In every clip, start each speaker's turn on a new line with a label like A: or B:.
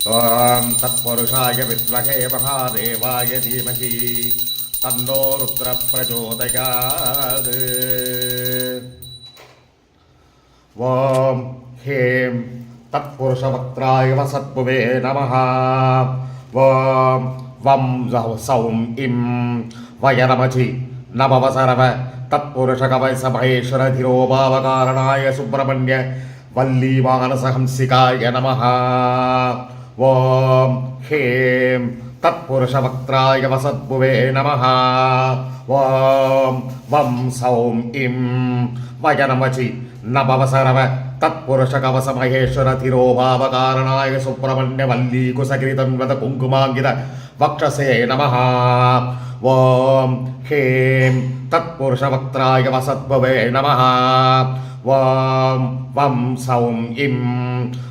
A: ॐ तत्पुरुषाय विद्महे महादेवाय धीमहि तन्नो रुद्रः प्रचोदयात्। ॐ ह्रीं तत्पुरुषवक्त्राय वसद्भुवे नमः। ॐ वं सौं इं वयनमचि नभवसरव तत्पुरुषकवयसमहेश्वरधिरोभावकारणाय सुब्रह्मण्य वल्लीमानसहंसिकाय नमः। ॐ ह्रीं तत्पुरुषवक्त्राय वसद्भुवे नमः। ॐ वं सौं इं वयनमचि नभवसरव तत्पुरुषकवसमहेश्वरधिरोभावकारणाय सुब्रह्मण्य वल्लीकुशगिरितन्वत कुङ्कुमाङ्गित वक्षसे नमः। ॐ ह्रीं तत्पुरुषवक्त्राय वसद्भुवे नमः। ॐ वं सौं इं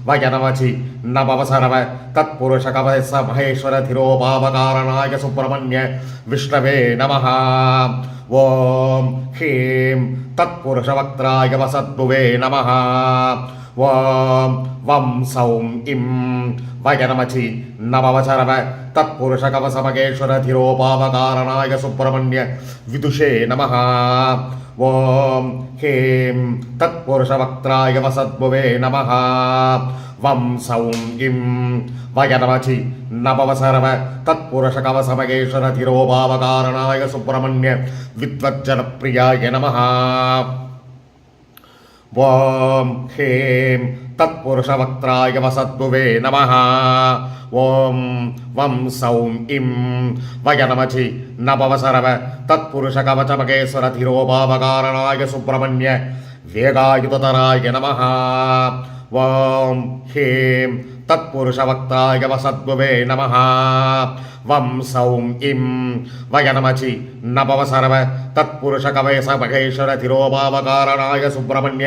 A: वयनमचि नभवसरव तत्पुरुषकवसमहेश्वरधिरोभावकारणाय सुब्रह्मण्य विष्णवे नमः। ॐ ह्रीं तत्पुरुषवक्त्राय वसद्भुवे नमः। ॐ वं सौं इं वयनमचि नभवसरव तत्पुरुषकवसमहेश्वरधिरोभावकारणाय सुब्रह्मण्य विदुषे नमः। ॐ ह्रीं तत्पुरुषवक्त्राय वसद्भुवे नमः। वं सौं इं वयनमचि नभवसरव तत्पुरुषकवसमहेश्वरधिरोभावकारणाय सुब्रह्मण्य विद्वज्जनप्रियाय नमः। ॐ ह्रीं तत्पुरुषवक्त्राय वसद्भुवे नमः। ॐ वं सौं इं वयनमचि नभवसरव तत्पुरुषकवचमहेश्वरधिरोभावकारणाय सुब्रह्मण्य वेगायुधतराय नमः। ॐ ह्रीं तत्पुरुषवक्त्राय वसद्भुवे नमः। वं सौं इं वयनमचि नभवसरव तत्पुरुषकवसमहेश्वरधिरोभावकारणाय सुब्रह्मण्य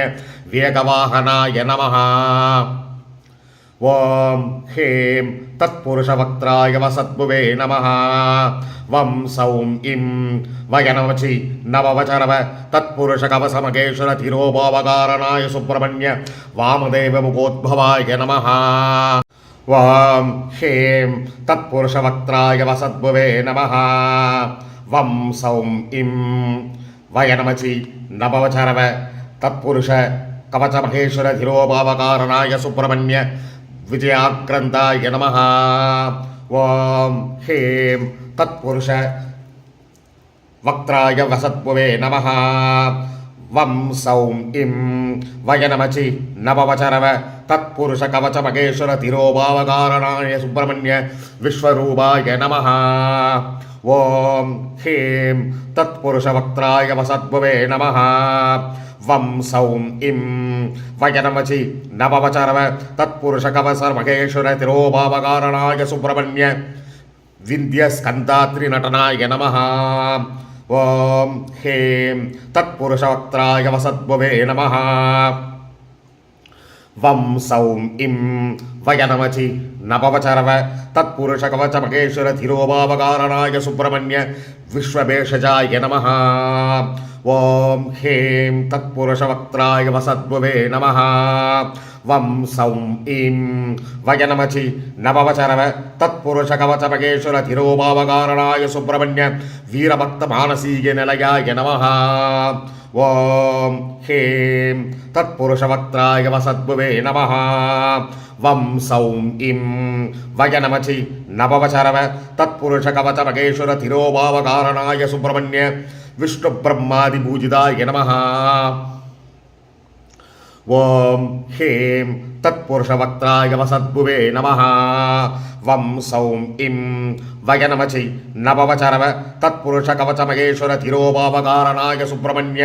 A: वेगवाहनाय नमः। ॐ ह्रीं तत्पुरुषवक्त्राय वसद्भुवे नमः। वं सौं इं वयनमचि नभवसरव तत्पुरुषकवसमहेश्वरधिरोभावकारणाय सुब्रह्मण्य वामदेवमुखोद्भवाय नमः। ॐ ह्रीं तत्पुरुषवक्त्राय वसद्भुवे नमः। वं सौं इं वयनमचि नभवसरव तत्पुरुषकवचमहेश्वरधिरोभावकारणाय सुब्रह्मण्य विजयाक्रान्ताय नमः। ॐ ह्रीं तत्पुरुषवक्त्राय वसद्भुवे नमः। वं सौं इं वयनमचि नभवसरव तत्पुरुषकवचमहेश्वरधिरोभावकारणाय सुब्रह्मण्य विश्वरूपाय नमः। ॐ ह्रीं तत्पुरुषवक्त्राय वसद्भुवे नमः। वं सौं इं वयनमचि नभवसरव तत्पुरुषकवसमहेश्वरधिरोभावकारणाय सुब्रह्मण्य विन्ध्यस्कन्धात्रिनटनाय नमः। ॐ ह्रीं तत्पुरुषवक्त्राय वसद्भुवे नमः। वं सौं इं वयनमचि नभवसरव तत्पुरुषकवचमहेश्वरधिरोभावकारणाय सुब्रह्मण्य विश्वभेषजाय नमः। ॐ ह्रीं तत्पुरुषवक्त्राय वसद्भुवे नमः। वं सौं इं वयनमचि नभवसरव तत्पुरुषकवचमहेश्वरधिरोभावकारणाय सुब्रह्मण्य वीरभक्तमानसीय निलयाय नमः। ॐ ह्रीं तत्पुरुषवक्त्राय वसद्भुवे नमः। वं सौं इं वयनमचि नभवसरव तत्पुरुषकवचमहेश्वरधिरोभावकारणाय सुब्रह्मण्य विष्णुब्रह्मादिपूजिताय नमः। ॐ ह्रीं तत्पुरुषवक्त्राय वसद्भुवे नमः। वं सौं इं वयनमचि नभवसरव तत्पुरुषकवचमहेश्वरधिरोभावकारणाय सुब्रह्मण्य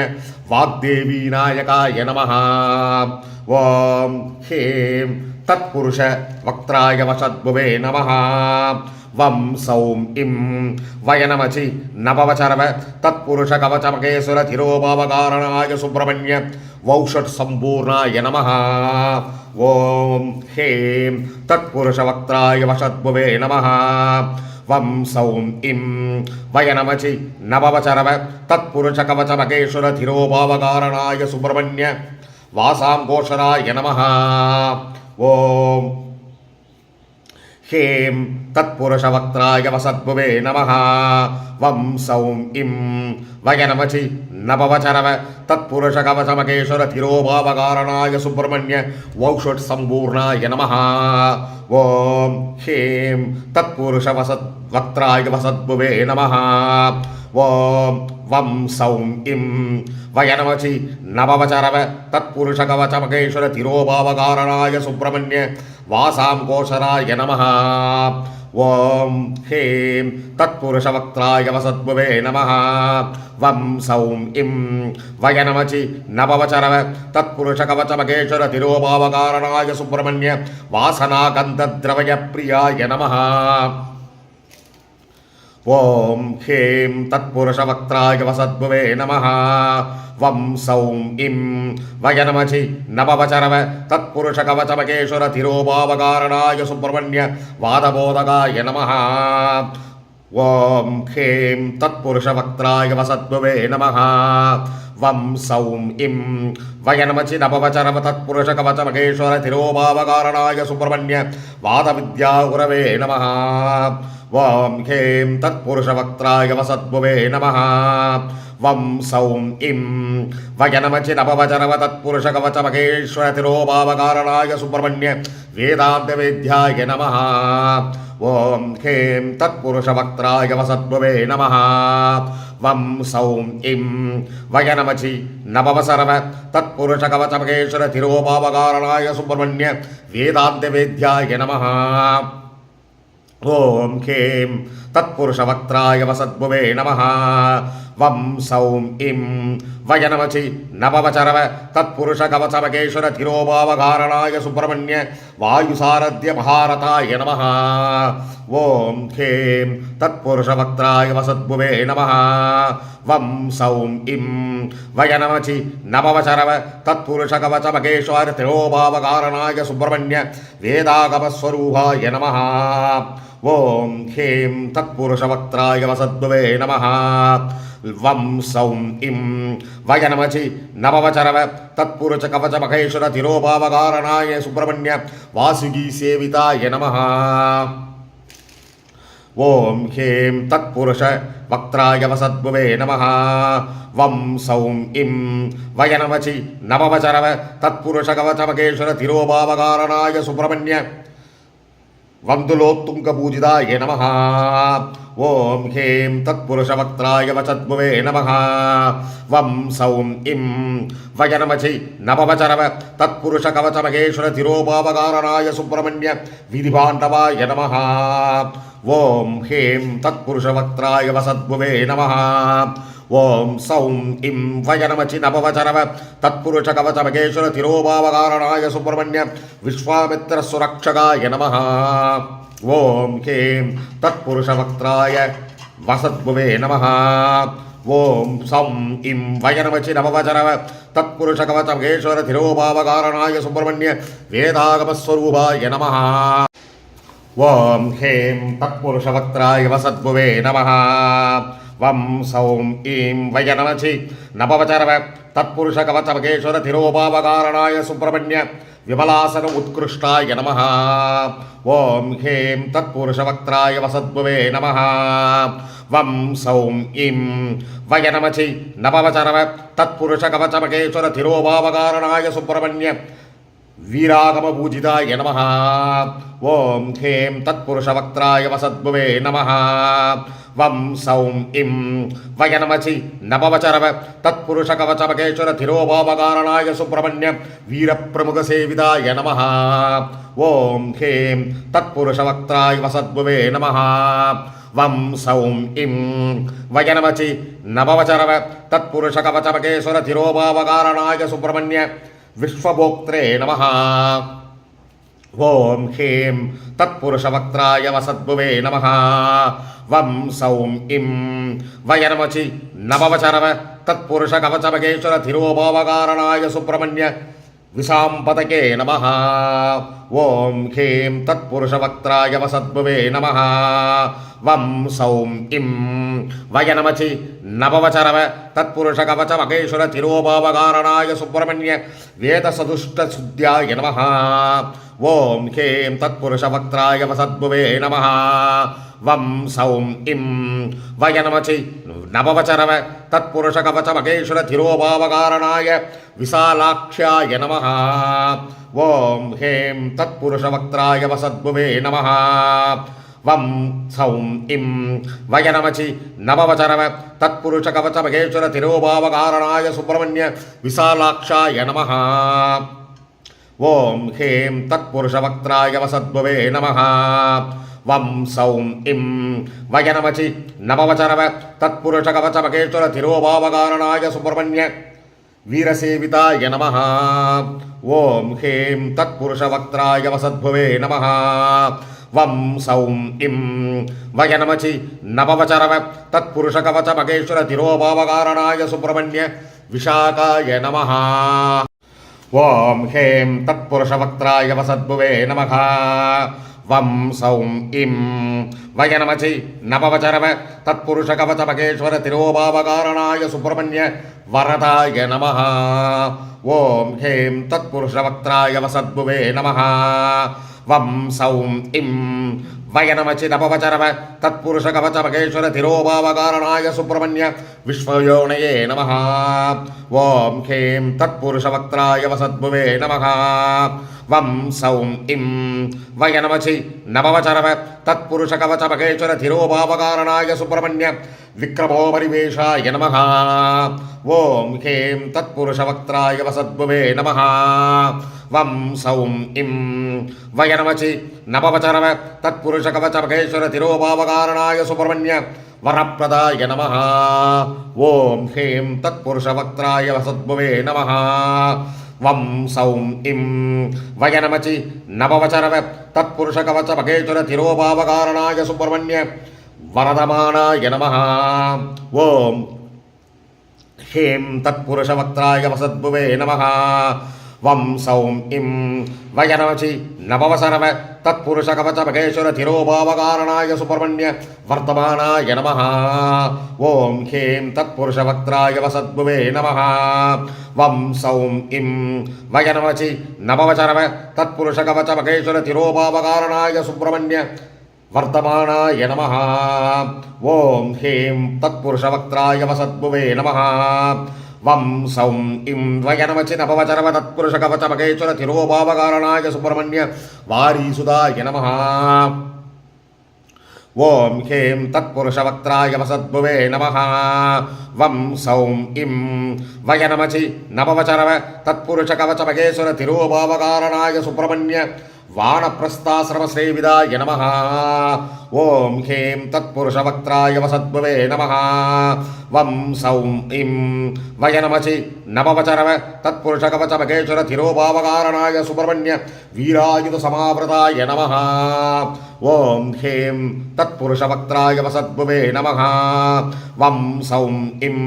A: वाग्देवीनायकाय नमः। ॐ ह्रीं तत्पुरुषवक्त्राय वसद्भुवे नमः। वं सौं इं वयनमचि नभवसरव तत्पुरुषकवचमहेश्वरधिरोभावकारणाय सुब्रह्मण्य वौषट्सम्पूर्णाय नमः। ॐ ह्रीं तत्पुरुषवक्त्राय वसद्भुवे नमः। वं सौं इं वयनमचि नभवसरव तत्पुरुषकवचमहेश्वरधिरोभावकारणाय सुब्रह्मण्य वासांघोषराय नमः। ओम ஹேம் தத்புருஷவக்த்ராய வசத்புவே நமः வம் சௌம் இம் வயநமசி நபவசரவ தத்புருஷகவசமகேஸ்வர திரோபாவகாரணாய சுப்பிரமணிய வௌஷட் சம்பூர்ணாய நமः ஓம் ஹேம் தத்புருஷவக்த்ராய வசத்புவே நமः ஓம் வம் சௌம் இம் வயநமசி நபவசரவ தத்புருஷகவசமகேஸ்வர திரோபாவகாரணாய சுப்பிரமணிய வாசாம் கோஷராய நமः ஓம் ஹேம் தத்புருஷவக்த்ராய வசத்புவே நமः வம் சௌம் இம் வயநமசி நபவசரவ தத்புருஷகவசமகேஸ்வர திரோபாவகாரணாய சுப்பிரமணிய வாசனாகந்தத்ரவய பிரியாய நமः ஓம் ஹேம் தத்புருஷவக்த்ராய வசத்புவே நமः வம் சௌம் இம் வயநமசி நபவசரவ தத்புருஷகவசமகேஸ்வர திரோபாவகாரணாய சுப்பிரமணிய வாதபோதகாய நமः ஓம் ஹேம் தத்புருஷவக்த்ராய வசத்புவே நமः வம் சௌம் இம் வயநமசி நபவசரவ தத்புருஷகவசமகேஸ்வர திரோபாவகாரணாய சுப்பிரமணிய வாதவித்யா குரவே நமः ஓம் ஹேம் தத்புருஷவக்த்ராய வசத்புவே நமः வம் சௌம் இம் வயநமசி நபவசரவ தத்புருஷகவசமகேஸ்வர திரோபாவகாரணாய சுப்பிரமணிய வேதாந்தவேத்யாய நமः ஓம் ஹேம் தத்புருஷவக்த்ராய வசத்புவே நமः வம் சௌம் இம் வயநமசி நபவசரவ தத்புருஷகவசமகேஸ்வர திரோபாவகாரணாய சுப்பிரமணிய வேதாந்தவேத்யாய நமः ஓம் ஹேம் தத்புருஷவக்த்ராய வசத்புவே நமः வம் சௌம் இம் வயநமசி நபவசரவ தத்புருஷகவசமகேஸ்வர திரோபாவகாரணாய சுப்பிரமணிய வாயுசாரத்ய மகாரதாய நமः ஓம் ஹேம் தத்புருஷவக்த்ராய வசத்புவே நமः வம் சௌம் இம் வயநமசி நபவசரவ தத்புருஷகவசமகேஸ்வர திரோபாவகாரணாய சுப்பிரமணிய வேதாகமஸ்வரூபாய நமः ஓம் ஹேம் தத்புருஷவக்த்ராய வசத்புவே நமः வம் சௌம் இம் வயநமசி நபவசரவ தத்புருஷகவசமகேஸ்வர திரோபாவகாரணாய சுப்பிரமணிய வாசுகி சேவிதாய நமः ஓம் ஹேம் தத்புருஷவக்த்ராய வசத்புவே நமः வம் சௌம் இம் வயநமசி நபவசரவ தத்புருஷகவசமகேஸ்வர திரோபாவகாரணாய சுப்பிரமணிய வந்துலோத்துங்க பூஜிதாய நமः ஓம் ஹேம் தத்புருஷவக்த்ராய வசத்புவே நமः வம் சௌம் இம் வயநமசி நபவசரவ தத்புருஷகவசமகேஸ்வர திரோபாவகாரணாய சுப்பிரமணிய விதிபாண்டவாய நமः ஓம் ஹேம் தத்புருஷவக்த்ராய வசத்புவே நமः ஓம் சௌம் இம் வயநமசி நபவசரவ தத்புருஷகவசமகேஸ்வர திரோபாவகாரணாய சுப்பிரமணிய விஸ்வாமித்ர சுரக்ஷகாய நமः ஓம் ஹேம் தத்புருஷவக்த்ராய வசத்புவே நமः ஓம் சம் இம் வயநமசி நபவசரவ தத்புருஷகவசமகேஸ்வர திரோபாவகாரணாய சுப்பிரமணிய வேதாகமஸ்வரூபாய நமः ஓம் ஹேம் தத்புருஷவக்த்ராய வசத்புவே நமः வம் சௌம் ஈம் வயநமசி நபவசரவ தத்புருஷகவசமகேஸ்வர திரோபாவகாரணாய சுப்பிரமணிய விமலாசன உத்கிருஷ்டாய நமः ஓம் ஹேம் தத்புருஷவக்த்ராய வசத்புவே நமः வம் சௌம் இம் வயநமசி நபவசரவ தத்புருஷகவசமகேஸ்வர திரோபாவகாரணாய சுப்பிரமணிய வீராகமபூஜிதாய நமः ஓம் ஹேம் தத்புருஷவக்த்ராய வசத்புவே நமः வம் சௌம் இம் வயநமசி நபவசரவ தத்புருஷகவசமகேஸ்வர திரோபாவகாரணாய சுப்பிரமணிய வீரப்பிரமுகசேவிதாய நமः ஓம் ஹேம் தத்புருஷவக்த்ராய வசத்புவே நமः வம் சௌம் இம் வயநமசி நபவசரவ தத்புருஷகவசமகேஸ்வர திரோபாவகாரணாய சுப்பிரமணிய விஸ்வபோக்த்ரே நமः ஓம் ஹேம் தத்புருஷவக்த்ராய வசத்புவே நமः வம் சௌம் இம் வயநமசி நபவசரவ தத்புருஷகவசமகேஸ்வர திரோபாவகாரணாய சுப்பிரமணிய விசாம்பதகே நமஹ. ஓம் ஹேம் தத்புருஷவக்த்ராய வசத்பவே நமஹ. வம் சௌம் இம் வயநமசி நபவசரவ தத்புருஷ கவச மகேஸ்வர திரோபாவகாரணாய சுப்பிரமணிய வேதசதுஷ்ட சுத்யாய நமஹ. ஓம் ஹேம் தத்புருஷவக்த்ராய வசத்பவே நமஹ. வம் சௌம் இம் வயநமசி நபவசரவ தத்புருஷ கவச மகேஸ்வர திரோபாவகாரணாய விசாலாக்ஷ்யாய நமஹ. ஓம் ஹேம் தத்புருஷவக்த்ராய வசத்பவே நமஹ. வம் சௌம் இம் வயநமசி நபவசரவ தத்புருஷ கவச மகேஸ்வர திரோபாவகாரணாய சுப்பிரமணிய விசாலாக்ஷாய நமஹ. ஓம் ஹேம் தத்புருஷவக்த்ராய வசத்பவே நமஹ. வம் சௌம் இம் வயநமசி நபவசரவ தத்புருஷ கவச மகேஸ்வர திரோபாவகாரணாய சுப்பிரமணிய வீரசேவிதாய நமஹ. ஓம் ஹேம் தத்புருஷவக்த்ராய வசத்பவே நமஹ. வம் சௌம் இம் வயநமசி நபவசரவ தத்புருஷ கவச மகேஸ்வர திரோபாவகாரணாய சுப்பிரமணிய விஷாகாய நமஹ. ஓம் ஹேம் தத்புருஷவக்த்ராய வசத்பவே நமஹ. வம் சௌம் இம் வயநமசி நபவசரவ தத்புருஷ கவச மகேஸ்வர திரோபாவகாரணாய சுப்பிரமணிய வரதாய நமஹ. ஓம் ஹேம் தத்புருஷவக்த்ராய வசத்பவே நமஹ. வம் சௌம் இம் வயநமசி நபவசரவ தத்புருஷ கவச மகேஸ்வர திரோபாவகாரணாய சுப்பிரமணிய விஸ்வயோனயே நமஹ. ஓம் ஹேம் தத்புருஷவக்த்ராய வசத்பவே நமஹ. வம் சௌம் இம் வயநமசி நபவசரவ தத்புருஷ கவச மகேஸ்வர திரோபாவகாரணாய சுப்பிரமணிய விக்ரமோபரிவேஷாய நமஹ. ஓம் ஹேம் தத்புருஷவக்த்ராய வசத்பவே நமஹ. வம் சௌம் இம் வயநமசி நபவசரவ தத்புருஷ கவச மகேஸ்வர திரோபாவகாரணாய சுப்பிரமணிய வரப்பிரதாய நமஹ. ஓம் ஹேம் தத்புருஷவக்த்ராய வசத்பவே நமஹ. வம் சௌம் இம் வயநமசி நபவசரவ தத்புருஷ கவச மகேஸ்வர திரோபாவகாரணாய சுப்பிரமணிய வரதமானாய நமஹ. ஓம் ஹேம் தத்புருஷவக்த்ராய வசத்பவே நமஹ. வம் சௌம் இம் வயநமசி நபவசரவ தத்புருஷ கவச மகேஸ்வர திரோபாவகாரணாய சுப்பிரமணிய வர்த்தமானாய நமஹ. ஓம் ஹேம் தத்புருஷவக்த்ராய வசத்பவே நமஹ. வம் சௌம் இம் வயநமசி நபவசரவ தத்புருஷ கவச மகேஸ்வர திரோபாவகாரணாய சுப்பிரமணிய வர்த்தமானாய நமஹ. ஓம் ஹேம் தத்புருஷவக்த்ராய வசத்பவே நமஹ. வம் சௌம் இம் வயநமசி நபவசரவ தத்புருஷ கவச மகேஸ்வர திரோபாவகாரணாய சுப்பிரமணிய வாரீசுதாய நமஹ. ஓம் ஹேம் தத்புருஷவக்த்ராய வசத்பவே நமஹ. வம் சௌம் இம் வயநமசி நபவசரவ தத்புருஷ கவச மகேஸ்வர திரோபாவகாரணாய சுப்பிரமணிய வானப்பிரஸ்தாசிரமசேவிதாய நமஹ. ஓம் ஹேம் தத்புருஷவக்த்ராய வசத்பவே நமஹ. வம் சௌம் இம் வயநமசி நபவசரவ தத்புருஷ கவச மகேஸ்வர திரோபாவகாரணாய சுப்பிரமணிய வீராயுத சமாவிரதாய நமஹ. ஓம் ஹேம் தத்புருஷவக்த்ராய வசத்பவே நமஹ. வம் சௌம் இம்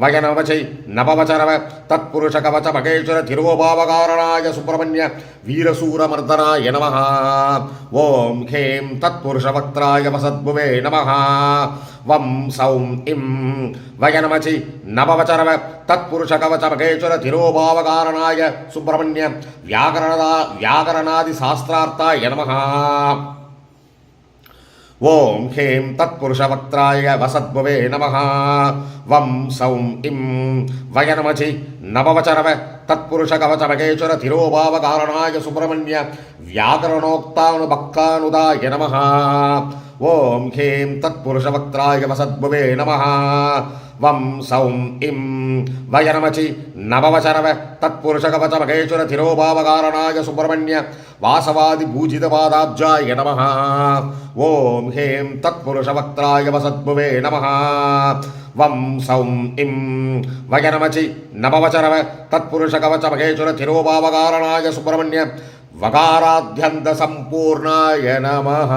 A: வயநமசி நபவசரவ தத்புருஷ கவச மகேஸ்வர திரோபாவகாரணாய சுப்பிரமணிய வீரசூரமர்தனாய நமஹ. ஓம் ஹேம் தத்புருஷவக்த்ராய வசத்பவே நமஹ. வம் சௌம் இம் வயநமசி நபவசரவ தத்புருஷ கவச மகேஸ்வர திரோபாவகாரணாய சுப்பிரமணிய வியாகரணாதி சாஸ்திரார்த்தாய நமஹ. ஓம் ஹேம் தத்புருஷவக்த்ராய வசத்பவே நமஹ. வம் சௌம் இம் வயநமசி நபவசரவ தத்புருஷ கவச மகேஸ்வர திரோபாவகாரணாய சுப்பிரமணிய வியாகரணோக்தானுபக்தானுதாய நமஹ. ஓம் ஹேம் தத்புருஷவக்த்ராய வசத்பவே நமஹ. வம் சௌம் இம் வயநமசி நபவசரவ தத்புருஷ கவச மகேஸ்வர திரோபாவகாரணாய சுப்பிரமணிய வாசவாதி பூஜிதபாதாப்ஜாய நமஹ. ஓம் ஹேம் தத்புருஷவக்த்ராய வசத்பவே நமஹ. வம் சௌம் இம் வயநமசி நபவசரவ தத்புருஷ கவச மகேஸ்வர திரோபாவகாரணாய சுப்பிரமணிய வகாராத்யந்த சம்பூர்ணாய நமஹ.